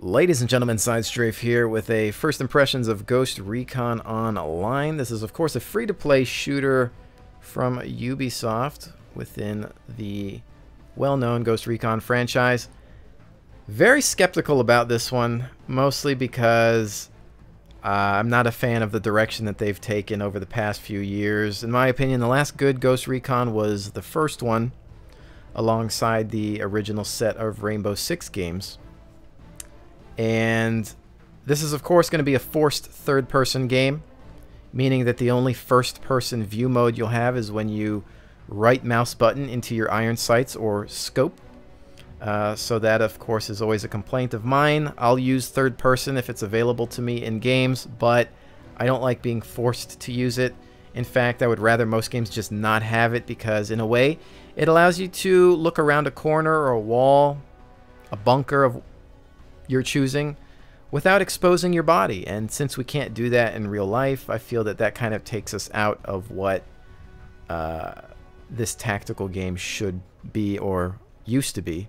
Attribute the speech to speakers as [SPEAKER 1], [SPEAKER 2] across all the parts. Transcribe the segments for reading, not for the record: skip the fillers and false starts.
[SPEAKER 1] Ladies and gentlemen, SideStrafe here with a first impressions of Ghost Recon Online. This is, of course, a free-to-play shooter from Ubisoft within the well-known Ghost Recon franchise. Very skeptical about this one, mostly because I'm not a fan of the direction that they've taken over the past few years. In my opinion, the last good Ghost Recon was the first one, alongside the original set of Rainbow Six games. And this is, of course, going to be a forced third-person game, meaning that the only first-person view mode you'll have is when you right mouse button into your iron sights or scope. So that, of course, is always a complaint of mine. I'll use third-person if it's available to me in games, but I don't like being forced to use it. In fact, I would rather most games just not have it because, in a way, it allows you to look around a corner or a wall, a bunker of you're choosing, without exposing your body. And since we can't do that in real life, I feel that that kind of takes us out of what this tactical game should be, or used to be,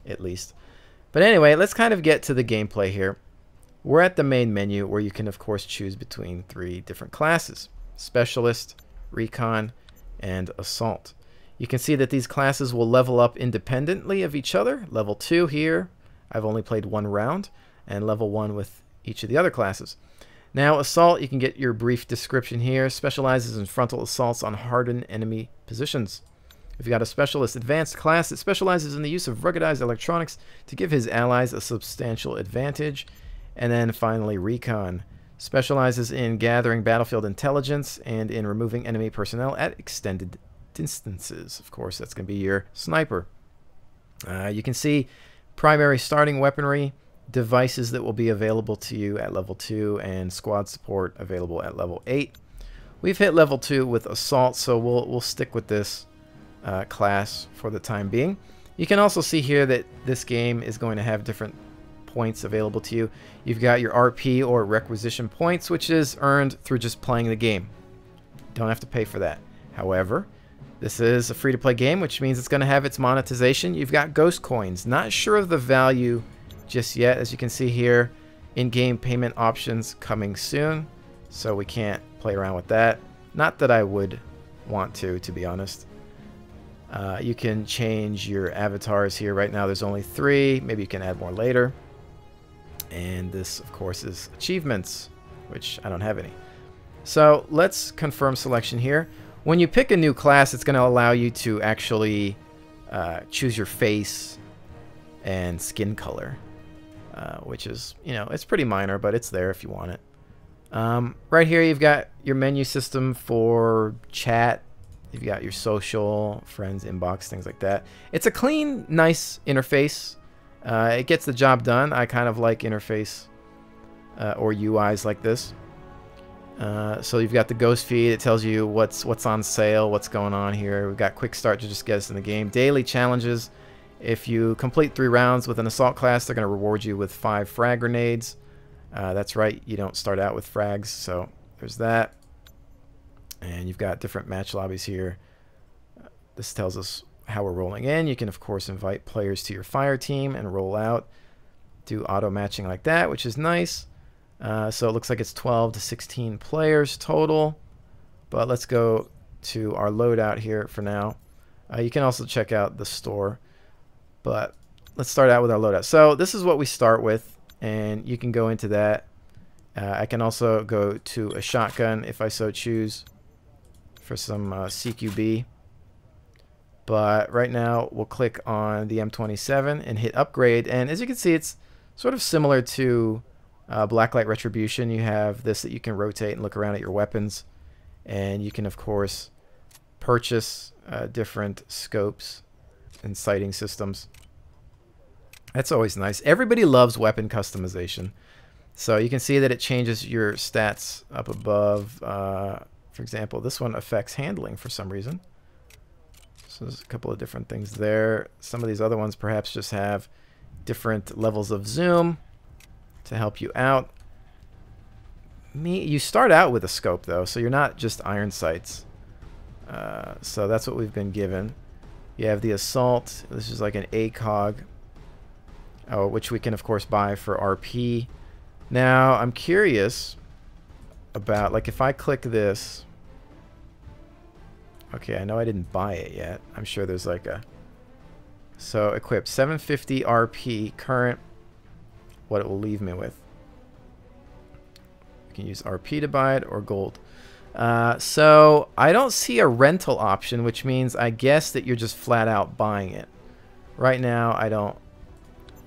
[SPEAKER 1] at least. But anyway, let's kind of get to the gameplay here. We're at the main menu where you can, of course, choose between 3 different classes: Specialist, Recon, and Assault. You can see that these classes will level up independently of each other. Level 2 here, I've only played 1 round, and level 1 with each of the other classes. Now, Assault, you can get your brief description here. Specializes in frontal assaults on hardened enemy positions. We've got a Specialist advanced class that specializes in the use of ruggedized electronics to give his allies a substantial advantage. And then finally, Recon specializes in gathering battlefield intelligence and in removing enemy personnel at extended distances. Of course, that's going to be your sniper. You can see primary starting weaponry, devices that will be available to you at level 2, and squad support available at level 8. We've hit level 2 with Assault, so we'll stick with this class for the time being. You can also see here that this game is going to have different points available to you. You've got your RP, or requisition points, which is earned through just playing the game. Don't have to pay for that. However, this is a free-to-play game, which means it's going to have its monetization. You've got ghost coins. Not sure of the value just yet. As you can see here, in-game payment options coming soon, so we can't play around with that. Not that I would want to be honest. You can change your avatars here. Right now there's only 3. Maybe you can add more later. And this, of course, is achievements, which I don't have any. So let's confirm selection here. When you pick a new class, it's going to allow you to actually choose your face and skin color, which is, you know, it's pretty minor, but it's there if you want it. Right here, you've got your menu system for chat. You've got your social, friends, inbox, things like that. It's a clean, nice interface. It gets the job done. I kind of like interface or UIs like this. So you've got the ghost feed. It tells you what's on sale, what's going on here. We've got quick start to just get us in the game. Daily challenges. If you complete 3 rounds with an assault class, they're going to reward you with 5 frag grenades. That's right, you don't start out with frags, so there's that. And you've got different match lobbies here. This tells us how we're rolling in. You can, of course, invite players to your fire team and roll out. Do auto matching like that, which is nice. So it looks like it's 12 to 16 players total. But let's go to our loadout here for now. You can also check out the store. But let's start out with our loadout. So this is what we start with, and you can go into that. I can also go to a shotgun if I so choose for some CQB. But right now we'll click on the M27 and hit upgrade. And as you can see, it's sort of similar to Blacklight Retribution. You have this that you can rotate and look around at your weapons, and you can, of course, purchase different scopes and sighting systems. That's always nice. Everybody loves weapon customization. So you can see that it changes your stats up above. For example, this one affects handling for some reason. So there's a couple of different things there. Some of these other ones perhaps just have different levels of zoom to help you out. You start out with a scope, though, so you're not just iron sights. So that's what we've been given. You have the assault. This is like an ACOG. which we can of course buy for RP. Now I'm curious about, like, if I click this. Okay, I know I didn't buy it yet. I'm sure there's like a... So equip 750 RP current. What it will leave me with. You can use RP to buy it or gold. So I don't see a rental option, which means I guess that you're just flat out buying it. Right now I don't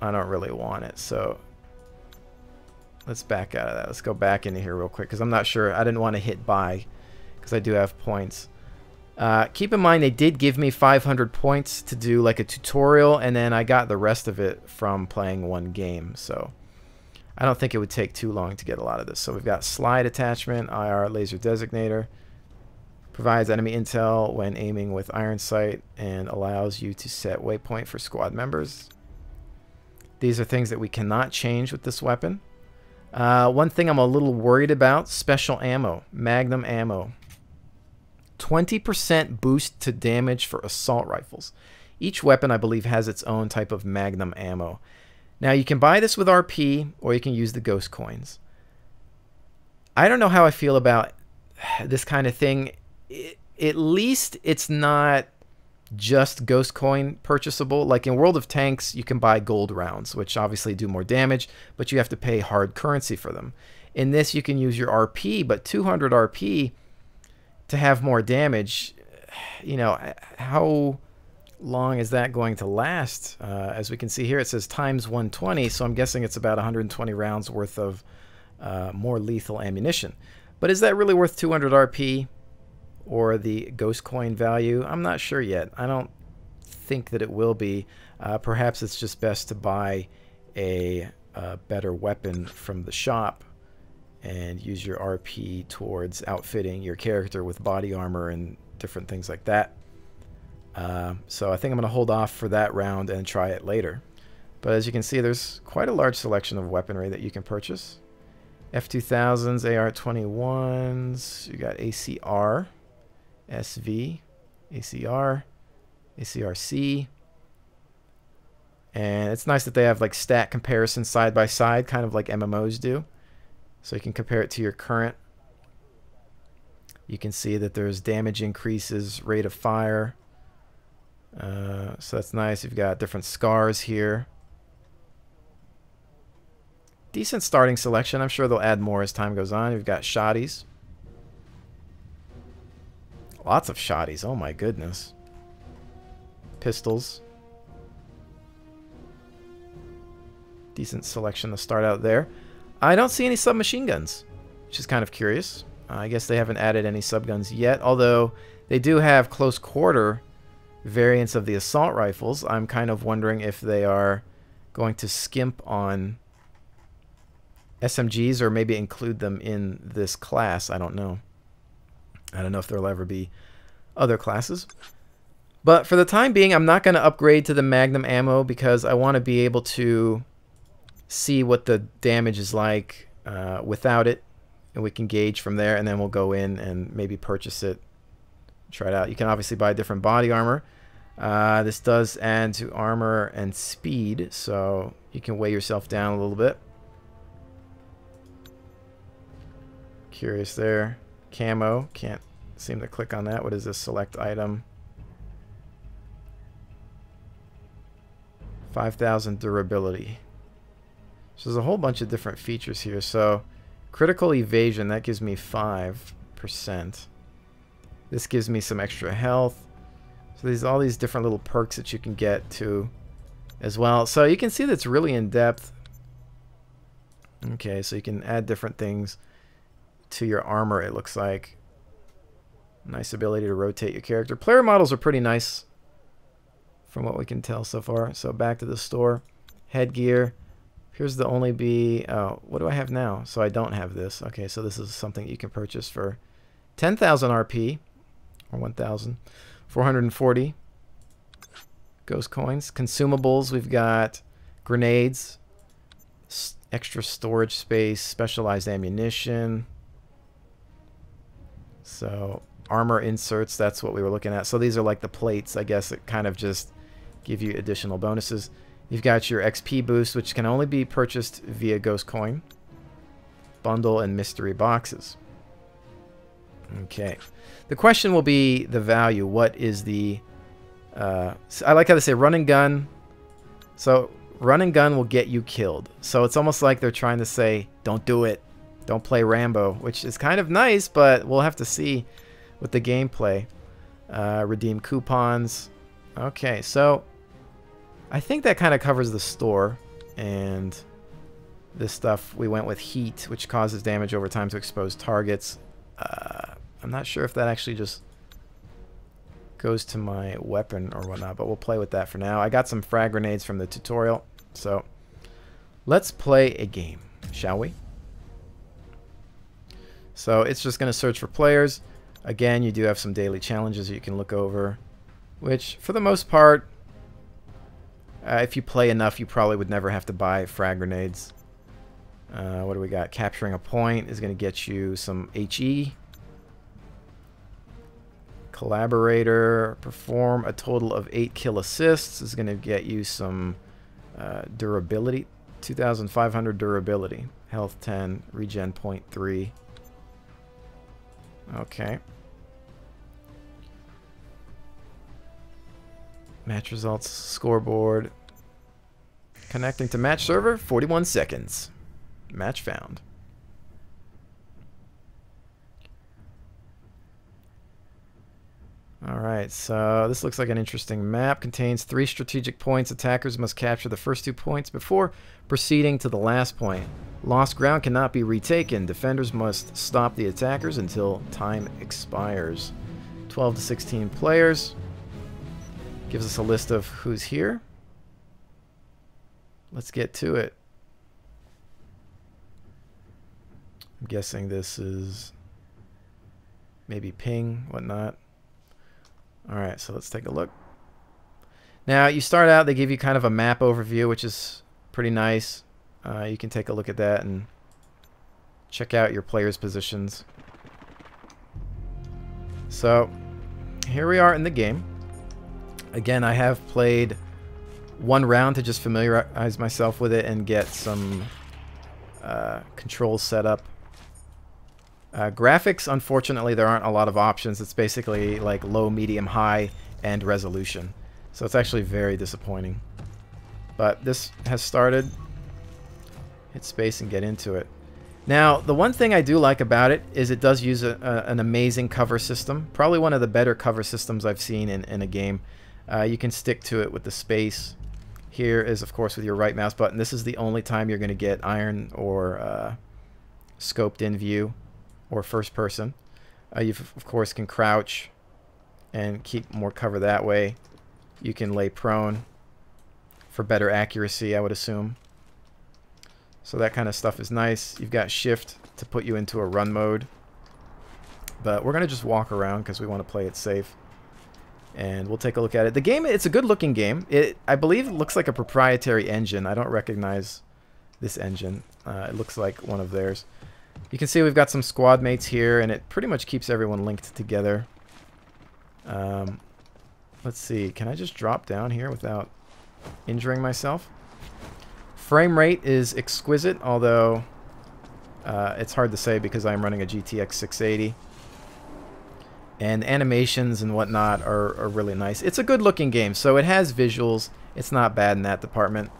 [SPEAKER 1] really want it. So let's back out of that. Let's go back into here real quick because I'm not sure. I didn't want to hit buy because I do have points. Keep in mind they did give me 500 points to do like a tutorial, and then I got the rest of it from playing one game. So I don't think it would take too long to get a lot of this. So we've got slide attachment, IR laser designator, provides enemy intel when aiming with iron sight, and allows you to set waypoint for squad members. These are things that we cannot change with this weapon. One thing I'm a little worried about, special ammo, magnum ammo. 20% boost to damage for assault rifles. Each weapon, I believe, has its own type of magnum ammo. Now, you can buy this with RP, or you can use the ghost coins. I don't know how I feel about this kind of thing. At least it's not just ghost coin purchasable. Like in World of Tanks, you can buy gold rounds, which obviously do more damage, but you have to pay hard currency for them. In this, you can use your RP, but 200 RP to have more damage, you know, how long is that going to last? As we can see here, it says times 120, so I'm guessing it's about 120 rounds worth of more lethal ammunition. But is that really worth 200 RP or the ghost coin value? I'm not sure yet. I don't think that it will be. Perhaps it's just best to buy a better weapon from the shop and use your RP towards outfitting your character with body armor and different things like that. So I think I'm going to hold off for that round and try it later. But as you can see, there's quite a large selection of weaponry that you can purchase. F2000s, AR21s, you got ACR, SV, ACR, ACRC. And it's nice that they have like stat comparison side by side, kind of like MMOs do. So you can compare it to your current. You can see that there's damage increases, rate of fire. So that's nice. You've got different scars here. Decent starting selection. I'm sure they'll add more as time goes on. You've got shotties. Lots of shotties. Oh my goodness. Pistols. Decent selection to start out there. I don't see any submachine guns, which is kind of curious. I guess they haven't added any subguns yet, although they do have close quarter variants of the assault rifles. I'm kind of wondering if they are going to skimp on SMGs or maybe include them in this class. I don't know. I don't know if there'll ever be other classes. But for the time being, I'm not going to upgrade to the magnum ammo because I want to be able to see what the damage is like without it, and we can gauge from there, and then we'll go in and maybe purchase it, try it out. You can obviously buy different body armor. This does add to armor and speed, so you can weigh yourself down a little bit. Curious there. Camo, can't seem to click on that. What is this? Select item. 5,000 durability. So there's a whole bunch of different features here. So critical evasion, that gives me 5%. This gives me some extra health. So there's all these different little perks that you can get to as well. So you can see that's really in depth. Okay, so you can add different things to your armor, it looks like. Nice ability to rotate your character. Player models are pretty nice from what we can tell so far. So back to the store. Headgear. Here's the only B. Oh, what do I have now? So I don't have this. Okay, so this is something you can purchase for 10,000 RP or 1,440 ghost coins. Consumables, we've got grenades, extra storage space, specialized ammunition. So armor inserts, that's what we were looking at. So these are like the plates, I guess, that kind of just give you additional bonuses. You've got your XP boost, which can only be purchased via Ghost Coin, Bundle, and Mystery Boxes. Okay. The question will be the value. What is the... I like how they say run and gun. So run and gun will get you killed. So it's almost like they're trying to say, don't do it. Don't play Rambo, which is kind of nice, but we'll have to see with the gameplay. Redeem coupons. Okay, so I think that kind of covers the store. And this stuff, we went with heat, which causes damage over time to exposed targets. I'm not sure if that actually just goes to my weapon or whatnot, but we'll play with that for now. I got some frag grenades from the tutorial, so let's play a game, shall we? So it's just going to search for players. Again, you do have some daily challenges that you can look over, which for the most part, if you play enough, you probably would never have to buy frag grenades. What do we got? Capturing a point is going to get you some HE. Collaborator, perform a total of 8 kill assists is going to get you some durability. 2,500 durability. Health 10, regen 0.3. Okay. Match results, scoreboard. Connecting to match server, 41 seconds. Match found. Alright, so this looks like an interesting map. Contains 3 strategic points. Attackers must capture the first 2 points before proceeding to the last point. Lost ground cannot be retaken. Defenders must stop the attackers until time expires. 12 to 16 players. Gives us a list of who's here. Let's get to it. I'm guessing this is maybe ping, whatnot. Alright, so let's take a look. Now, you start out, they give you kind of a map overview, which is pretty nice. You can take a look at that and check out your players' positions. So, here we are in the game. Again, I have played one round to just familiarize myself with it and get some controls set up. Graphics, unfortunately, there aren't a lot of options. It's basically like low, medium, high, and resolution. So it's actually very disappointing. But this has started. Hit space and get into it. Now, the one thing I do like about it is it does use an amazing cover system. Probably one of the better cover systems I've seen in a game. You can stick to it with the space. Here is, of course, with your right mouse button. This is the only time you're going to get iron or scoped in view or first person. You, of course, can crouch and keep more cover that way. You can lay prone for better accuracy, I would assume. So that kind of stuff is nice. You've got shift to put you into a run mode. But we're going to just walk around because we want to play it safe. And we'll take a look at it. The game, it's a good looking game. I believe it looks like a proprietary engine. I don't recognize this engine. It looks like one of theirs. You can see we've got some squad mates here, and it pretty much keeps everyone linked together. Let's see. Can I just drop down here without injuring myself? Frame rate is exquisite, although it's hard to say because I'm running a GTX 680. And animations and whatnot are really nice. It's a good looking game, so it has visuals. It's not bad in that department.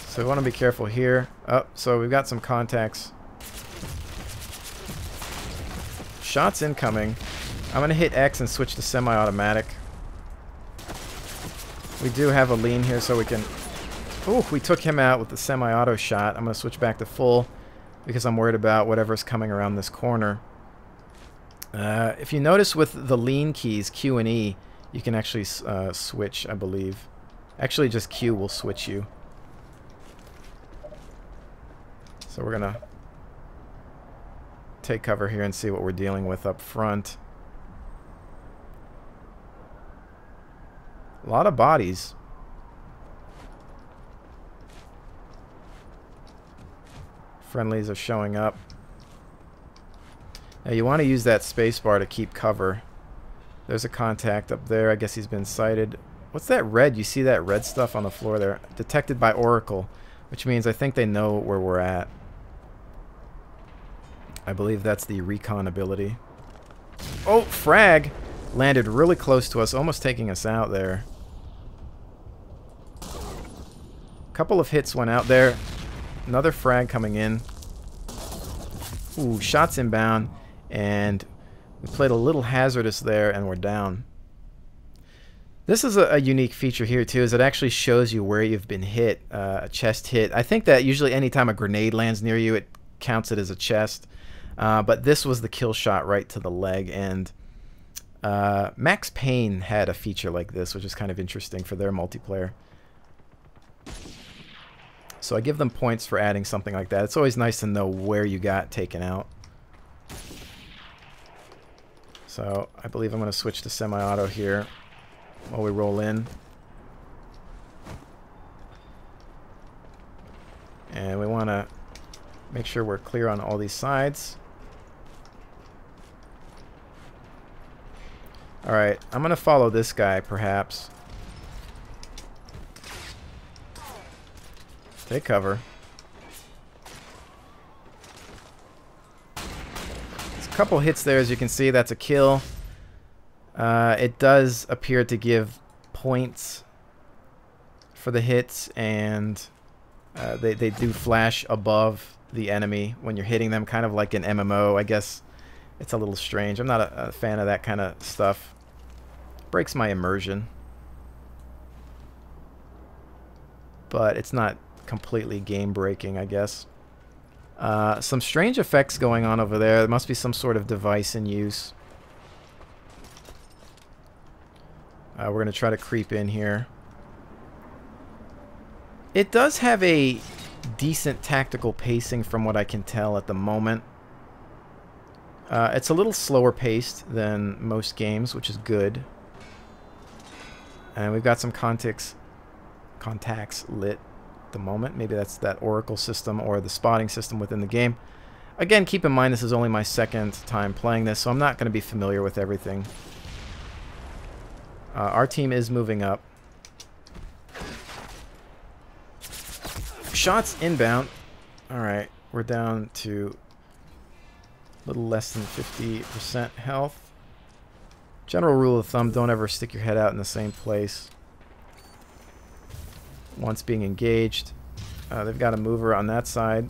[SPEAKER 1] So we want to be careful here. Oh, so we've got some contacts. Shots incoming. I'm going to hit X and switch to semi-automatic. We do have a lean here, so we can... Oh, we took him out with the semi-auto shot. I'm going to switch back to full because I'm worried about whatever's coming around this corner. If you notice with the lean keys, Q and E, you can actually switch, I believe. Actually, just Q will switch you. So we're going to take cover here and see what we're dealing with up front. A lot of bodies. Friendlies are showing up. Now you want to use that spacebar to keep cover. There's a contact up there. I guess he's been sighted. What's that red? You see that red stuff on the floor there? Detected by Oracle, which means I think they know where we're at. I believe that's the recon ability. Oh, frag! Landed really close to us, almost taking us out there. Couple of hits went out there. Another frag coming in. Ooh, shots inbound. And we played a little hazardous there, and we're down. This is a unique feature here, too, is it actually shows you where you've been hit, a chest hit. I think that usually anytime a grenade lands near you, it counts it as a chest. But this was the kill shot right to the leg, and Max Payne had a feature like this, which is kind of interesting for their multiplayer. So I give them points for adding something like that. It's always nice to know where you got taken out. So I believe I'm going to switch to semi-auto here while we roll in. And we want to make sure we're clear on all these sides. Alright, I'm going to follow this guy, perhaps. Take cover. There's a couple hits there, as you can see. That's a kill. It does appear to give points for the hits, and they do flash above the enemy when you're hitting them, kind of like an MMO. I guess it's a little strange. I'm not a fan of that kind of stuff. Breaks my immersion. But it's not completely game breaking, I guess. Some strange effects going on over there. There must be some sort of device in use. We're going to try to creep in here. It does have a decent tactical pacing from what I can tell at the moment. It's a little slower paced than most games, which is good. And we've got some contacts lit at the moment. Maybe that's that Oracle system or the spotting system within the game. Again, keep in mind this is only my second time playing this, so I'm not going to be familiar with everything. Our team is moving up. Shots inbound. Alright, we're down to a little less than 50% health. General rule of thumb, don't ever stick your head out in the same place once being engaged. They've got a mover on that side.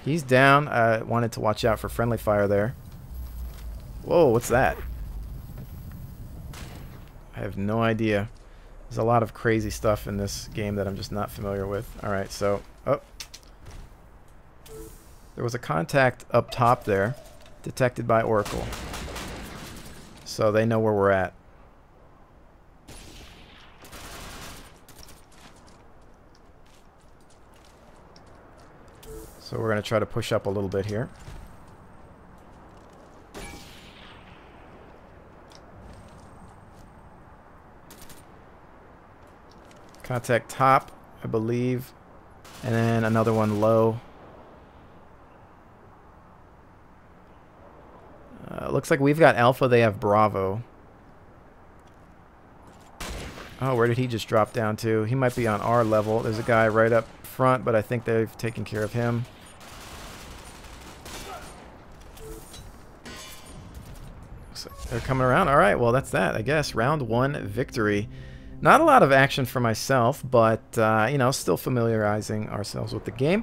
[SPEAKER 1] He's down. I wanted to watch out for friendly fire there. Whoa, what's that? I have no idea. There's a lot of crazy stuff in this game that I'm just not familiar with. Alright, so... Oh. There was a contact up top there. Detected by Oracle. So they know where we're at. So we're going to try to push up a little bit here. Contact top, I believe. And then another one low. Looks like we've got Alpha, they have Bravo. Oh, where did he just drop down to? He might be on our level. There's a guy right up front, but I think they've taken care of him. So they're coming around. All right, well, that's that, I guess. Round 1 victory. Not a lot of action for myself, but, you know, still familiarizing ourselves with the game.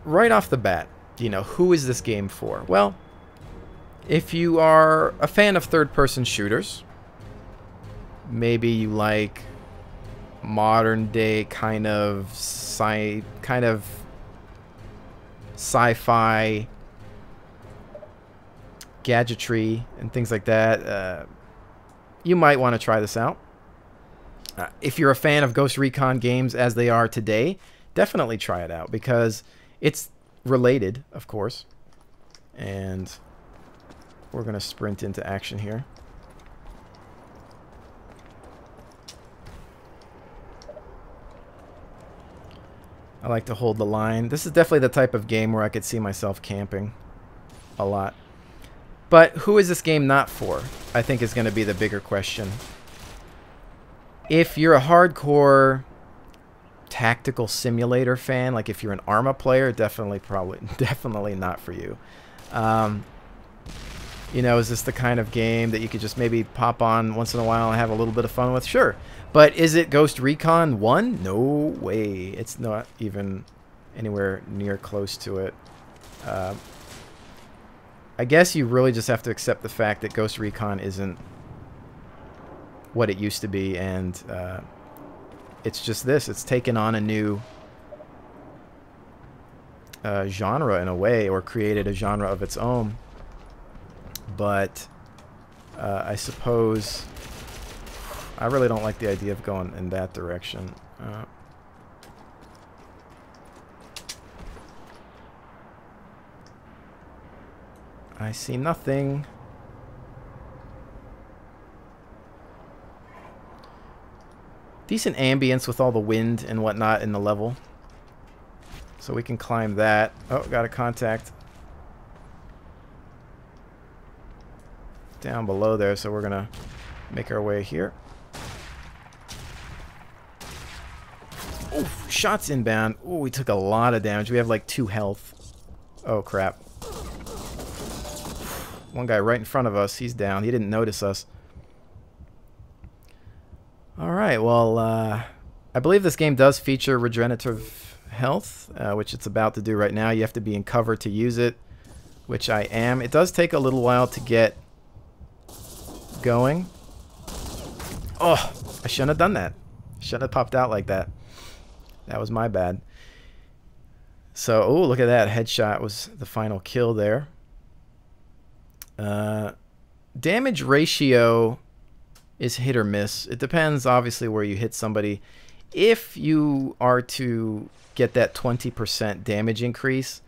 [SPEAKER 1] Right off the bat, you know, who is this game for? Well, if you are a fan of third-person shooters, maybe you like modern-day kind of sci-fi gadgetry and things like that, you might want to try this out. If you're a fan of Ghost Recon games as they are today, definitely try it out because it's related, of course. And we're going to sprint into action here. I like to hold the line. This is definitely the type of game where I could see myself camping a lot. But who is this game not for? I think is going to be the bigger question. If you're a hardcore tactical simulator fan, like if you're an Arma player, definitely not for you. You know, is this the kind of game that you could just maybe pop on once in a while and have a little bit of fun with? Sure. But is it Ghost Recon 1? No way. It's not even anywhere near close to it. I guess you really just have to accept the fact that Ghost Recon isn't what it used to be, and it's just this. It's taken on a new genre in a way, or created a genre of its own. But I suppose I really don't like the idea of going in that direction. I see nothing. Decent ambience with all the wind and whatnot in the level. So we can climb that. Oh, got a contact down below there, so we're gonna make our way here. Oof, shots inbound. Ooh, we took a lot of damage. We have like 2 health. Oh crap. One guy right in front of us, he's down. He didn't notice us. Alright, well, I believe this game does feature regenerative health, which it's about to do right now. You have to be in cover to use it, which I am. It does take a little while to get going. Oh, I shouldn't have done that. Shouldn't have popped out like that. That was my bad. So, oh, look at that. Headshot was the final kill there. Damage ratio is hit or miss. It depends, obviously, where you hit somebody. If you are to get that 20% damage increase,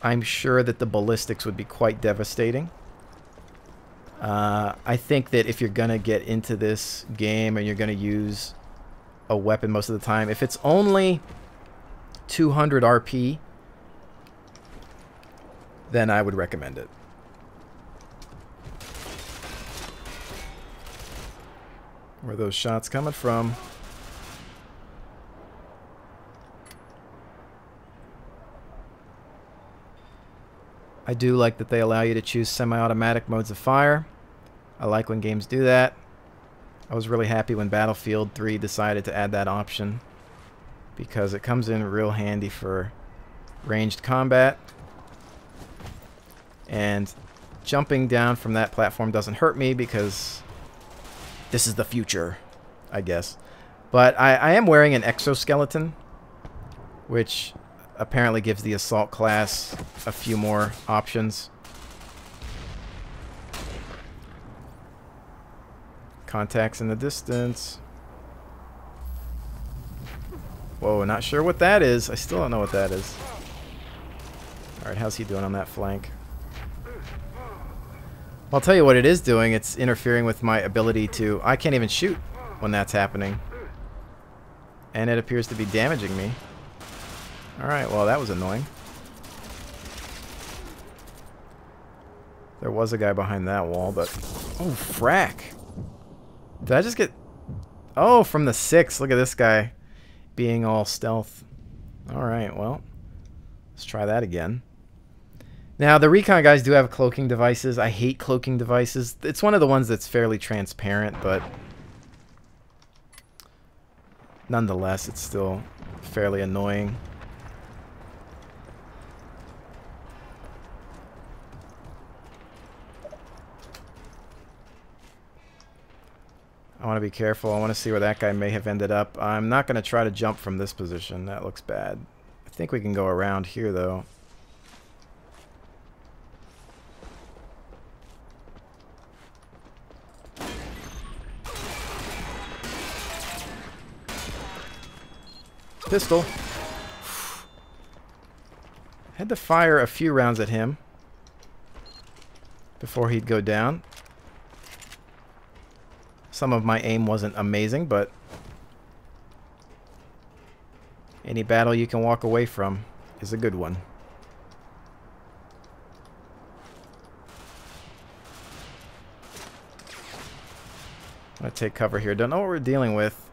[SPEAKER 1] I'm sure that the ballistics would be quite devastating. I think that if you're going to get into this game and you're going to use a weapon most of the time, if it's only 200 RP, then I would recommend it. Where are those shots coming from? I do like that they allow you to choose semi-automatic modes of fire. I like when games do that. I was really happy when Battlefield 3 decided to add that option, because it comes in real handy for ranged combat. And jumping down from that platform doesn't hurt me because this is the future, I guess. But I am wearing an exoskeleton, which apparently gives the assault class a few more options. Contacts in the distance. Whoa, not sure what that is. I still don't know what that is. Alright, how's he doing on that flank? I'll tell you what it is doing. It's interfering with my ability to... I can't even shoot when that's happening. And it appears to be damaging me. Alright, well, that was annoying. There was a guy behind that wall, but... Oh, frack. Did I just get... Oh, from the 6. Look at this guy being all stealth. Alright, well. Let's try that again. Now, the Recon guys do have cloaking devices. I hate cloaking devices. It's one of the ones that's fairly transparent, but nonetheless, it's still fairly annoying. I want to be careful. I want to see where that guy may have ended up. I'm not going to try to jump from this position. That looks bad. I think we can go around here, though. Pistol. Had to fire a few rounds at him before he'd go down. Some of my aim wasn't amazing, but any battle you can walk away from is a good one. I'm gonna take cover here. Don't know what we're dealing with.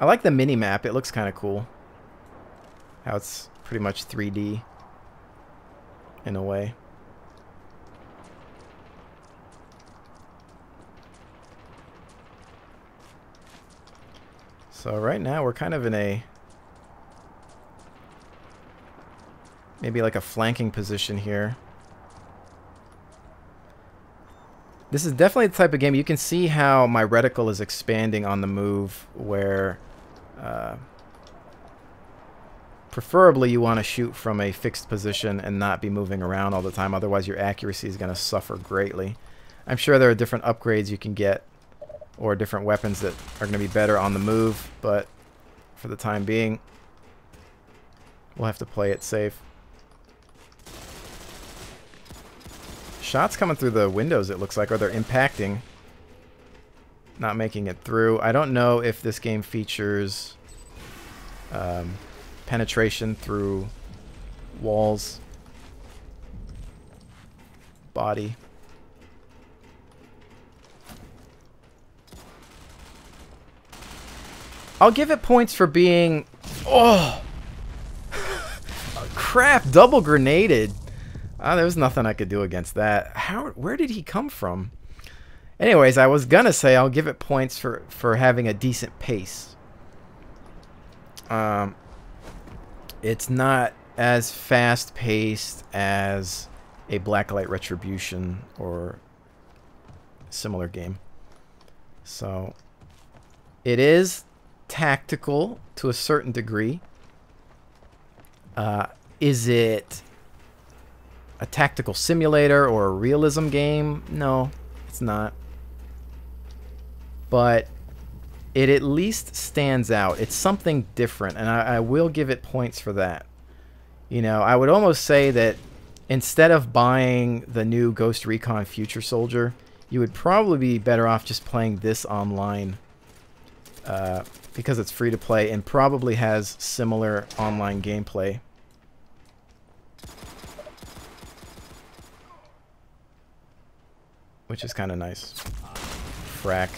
[SPEAKER 1] I like the mini map. It looks kind of cool. How it's pretty much 3D in a way. So right now we're kind of in a maybe like a flanking position here. This is definitely the type of game you can see how my reticle is expanding on the move, where preferably you want to shoot from a fixed position and not be moving around all the time, otherwise your accuracy is going to suffer greatly. I'm sure there are different upgrades you can get or different weapons that are going to be better on the move, but for the time being we'll have to play it safe. Shots coming through the windows, it looks like, or they're impacting, not making it through. I don't know if this game features penetration through walls, body. I'll give it points for being... Oh! Crap, double grenaded. There was nothing I could do against that. Where did he come from? Anyways, I was gonna say I'll give it points for having a decent pace. It's not as fast-paced as a Blacklight Retribution or similar game. So it is tactical to a certain degree. Is it a tactical simulator or a realism game? No, it's not. But it at least stands out. It's something different, and I will give it points for that. You know, I would almost say that instead of buying the new Ghost Recon Future Soldier, you would probably be better off just playing this online because it's free to play and probably has similar online gameplay. Which is kind of nice. Frack.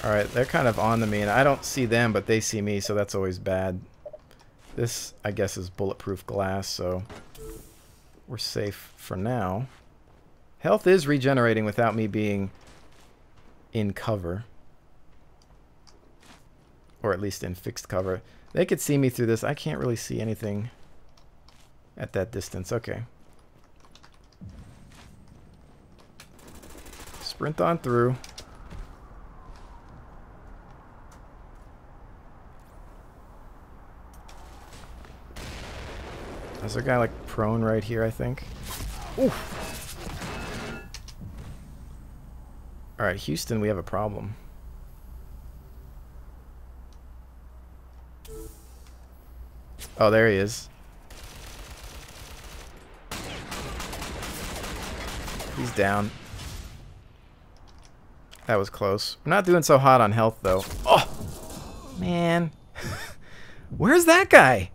[SPEAKER 1] Alright, they're kind of on to me, and I don't see them, but they see me, so that's always bad. This, I guess, is bulletproof glass, so we're safe for now. Health is regenerating without me being in cover. Or at least in fixed cover. They could see me through this. I can't really see anything at that distance. Okay. Sprint on through. Is there a guy like prone right here, I think? Oof. Alright, Houston, we have a problem. Oh, there he is. He's down. That was close. We're not doing so hot on health, though. Oh! Man. Where's that guy?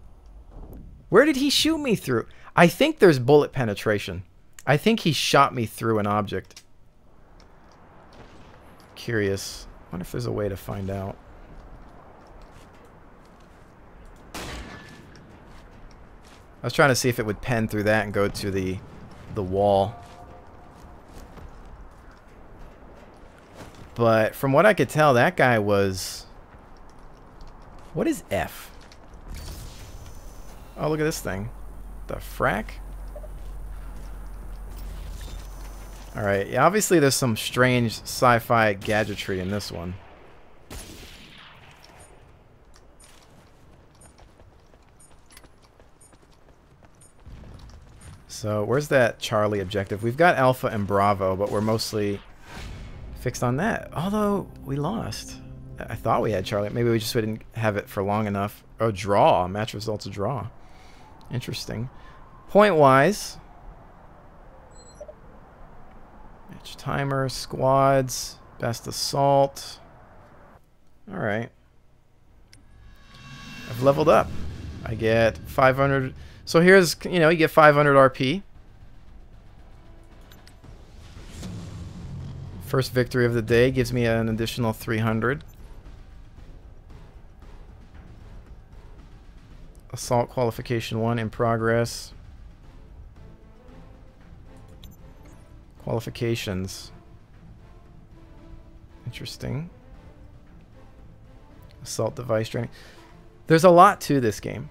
[SPEAKER 1] Where did he shoot me through? I think there's bullet penetration. I think he shot me through an object. Curious. I wonder if there's a way to find out. I was trying to see if it would pen through that and go to the wall. But from what I could tell, that guy was... What is F? Oh, look at this thing. The frack? Alright, yeah, obviously there's some strange sci-fi gadgetry in this one. So, where's that Charlie objective? We've got Alpha and Bravo, but we're mostly fixed on that. Although, we lost. I thought we had Charlie. Maybe we just didn't have it for long enough. Oh, draw. Match results a draw. Interesting. Point-wise. Match timer, squads, best assault. Alright. I've leveled up. I get 500... So here's, you know, you get 500 RP. First victory of the day gives me an additional 300. Assault qualification 1 in progress. Qualifications. Interesting. Assault device training. There's a lot to this game,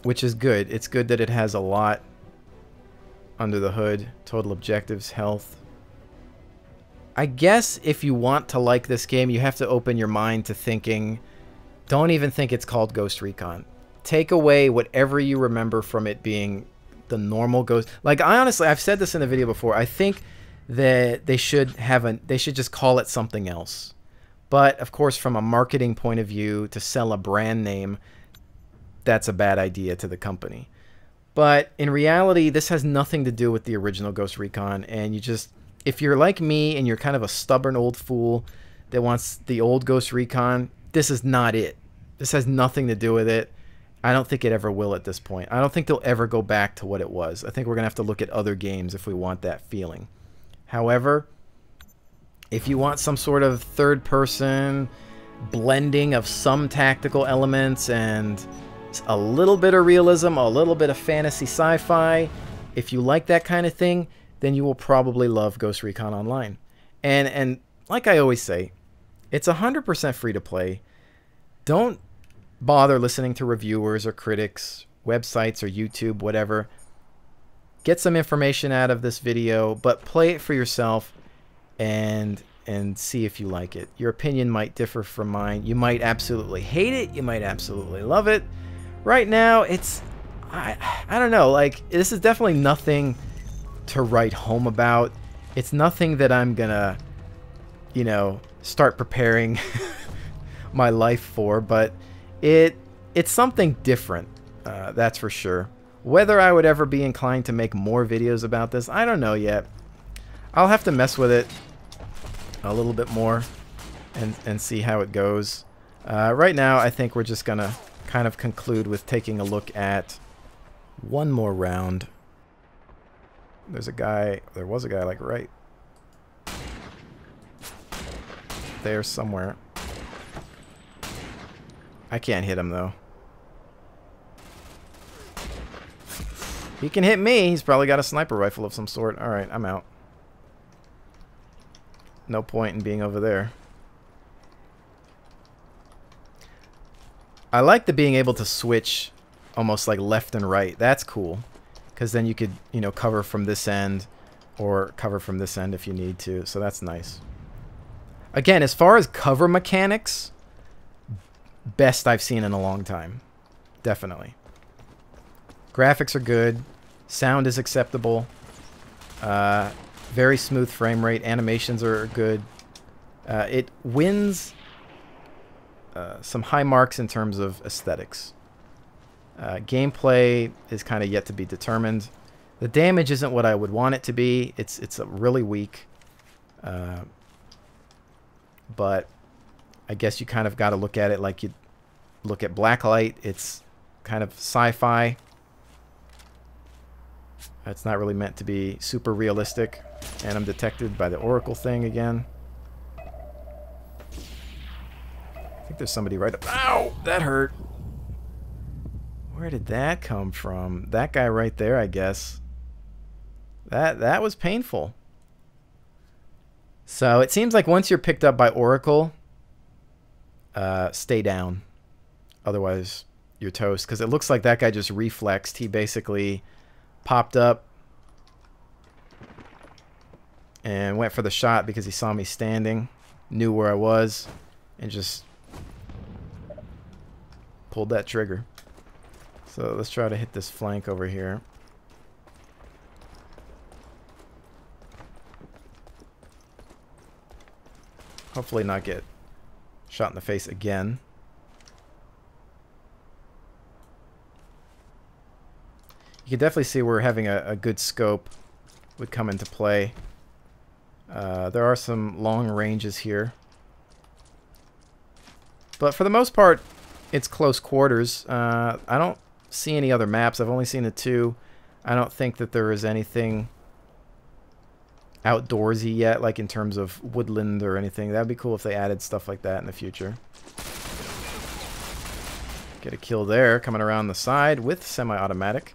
[SPEAKER 1] which is good. It's good that it has a lot under the hood. Total objectives, health. I guess if you want to like this game, you have to open your mind to thinking, don't even think it's called Ghost Recon. Take away whatever you remember from it being the normal Ghost. Like, I honestly, I've said this in a video before. I think that they should just call it something else. But of course, from a marketing point of view, to sell a brand name, that's a bad idea to the company. But in reality, this has nothing to do with the original Ghost Recon, and you just, if you're like me and you're kind of a stubborn old fool that wants the old Ghost Recon, this is not it. This has nothing to do with it. I don't think it ever will at this point. I don't think they'll ever go back to what it was. I think we're going to have to look at other games if we want that feeling. However, if you want some sort of third-person blending of some tactical elements and a little bit of realism, a little bit of fantasy sci-fi, if you like that kind of thing, then you will probably love Ghost Recon Online. And like I always say, it's 100% free to play. Don't bother listening to reviewers or critics, websites or YouTube, whatever. Get some information out of this video, but play it for yourself and see if you like it. Your opinion might differ from mine. You might absolutely hate it. You might absolutely love it. Right now, it's, I don't know, like, this is definitely nothing to write home about. It's nothing that I'm gonna, you know, start preparing my life for, but it's something different, that's for sure. Whether I would ever be inclined to make more videos about this, I don't know yet. I'll have to mess with it a little bit more and see how it goes. Right now, I think we're just gonna kind of conclude with taking a look at one more round. There's a guy, there was a guy like right there somewhere. I can't hit him though. He can hit me. He's probably got a sniper rifle of some sort. Alright, I'm out. No point in being over there. I like the being able to switch almost like left and right. That's cool. Because then you could, you know, cover from this end or cover from this end if you need to. So that's nice. Again, as far as cover mechanics, best I've seen in a long time. Definitely. Graphics are good. Sound is acceptable. Very smooth frame rate. Animations are good. It wins some high marks in terms of aesthetics. Gameplay is kind of yet to be determined. The damage isn't what I would want it to be. It's really weak. But I guess you kind of got to look at it like you look at Blacklight. It's kind of sci-fi. It's not really meant to be super realistic. And I'm detected by the Oracle thing again. I think there's somebody right up. Ow! That hurt. Where did that come from? That guy right there, I guess. That was painful. So it seems like once you're picked up by Oracle, stay down. Otherwise, you're toast. Because it looks like that guy just reflexed. He basically popped up and went for the shot because he saw me standing, knew where I was, and just pulled that trigger. So let's try to hit this flank over here. Hopefully not get shot in the face again. You can definitely see where having a good scope would come into play. There are some long ranges here. But for the most part, it's close quarters. I don't see any other maps. I've only seen the two. I don't think that there is anything outdoorsy yet, like in terms of woodland or anything. That'd be cool if they added stuff like that in the future. Get a kill there, coming around the side with semi-automatic.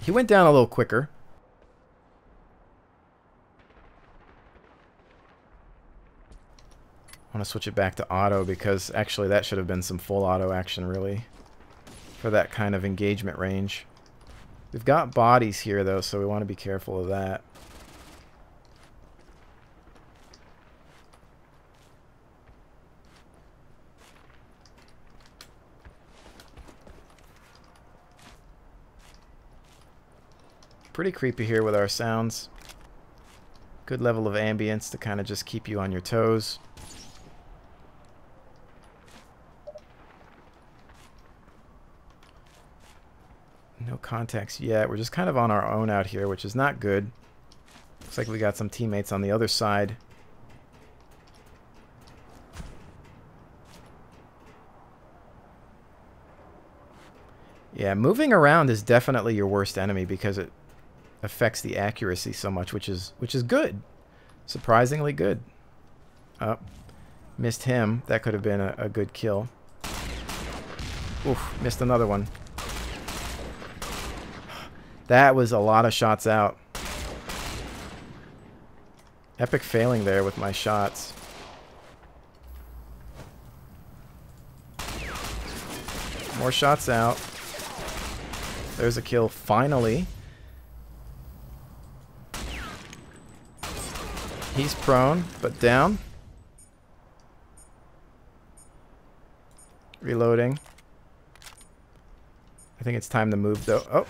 [SPEAKER 1] He went down a little quicker. I want to switch it back to auto because actually that should have been some full auto action really for that kind of engagement range. We've got bodies here though, so we want to be careful of that. Pretty creepy here with our sounds. Good level of ambience to kind of just keep you on your toes. No contacts yet. We're just kind of on our own out here, which is not good. Looks like we got some teammates on the other side. Yeah, moving around is definitely your worst enemy because it affects the accuracy so much, which is good. Surprisingly good. Oh, missed him. That could have been a good kill. Oof, missed another one. That was a lot of shots out. Epic failing there with my shots. More shots out. There's a kill finally. He's prone, but down. Reloading. I think it's time to move though. Oh,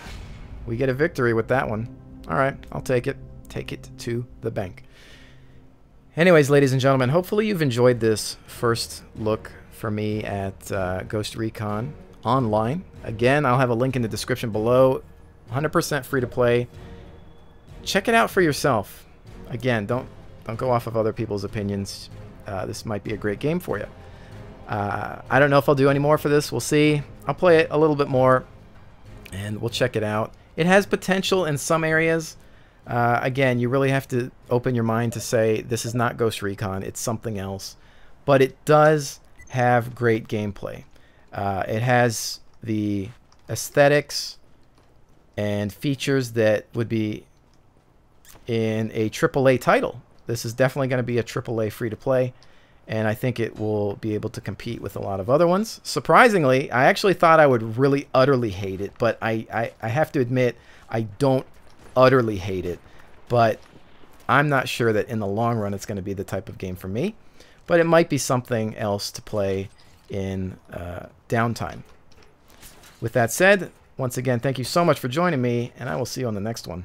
[SPEAKER 1] we get a victory with that one. All right, I'll take it. Take it to the bank. Anyways, ladies and gentlemen, hopefully you've enjoyed this first look for me at Ghost Recon Online. Again, I'll have a link in the description below. 100% free to play. Check it out for yourself. Again, don't go off of other people's opinions. This might be a great game for you. I don't know if I'll do any more for this. We'll see. I'll play it a little bit more, and we'll check it out. It has potential in some areas. Again, you really have to open your mind to say this is not Ghost Recon. It's something else. But it does have great gameplay. It has the aesthetics and features that would be in a AAA title. This is definitely going to be a AAA free-to-play, and I think it will be able to compete with a lot of other ones. Surprisingly, I actually thought I would really utterly hate it, but I have to admit I don't utterly hate it, but I'm not sure that in the long run it's going to be the type of game for me, but it might be something else to play in downtime. With that said, once again, thank you so much for joining me, and I will see you on the next one.